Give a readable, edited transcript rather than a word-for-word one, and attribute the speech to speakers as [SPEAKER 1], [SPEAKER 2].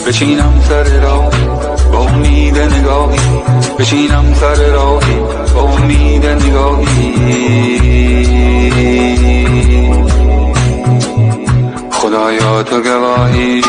[SPEAKER 1] بچینم سر راهی با امید نگاهی، بچینم سر راهی با امید نگاهی. خدایا تو گواهی.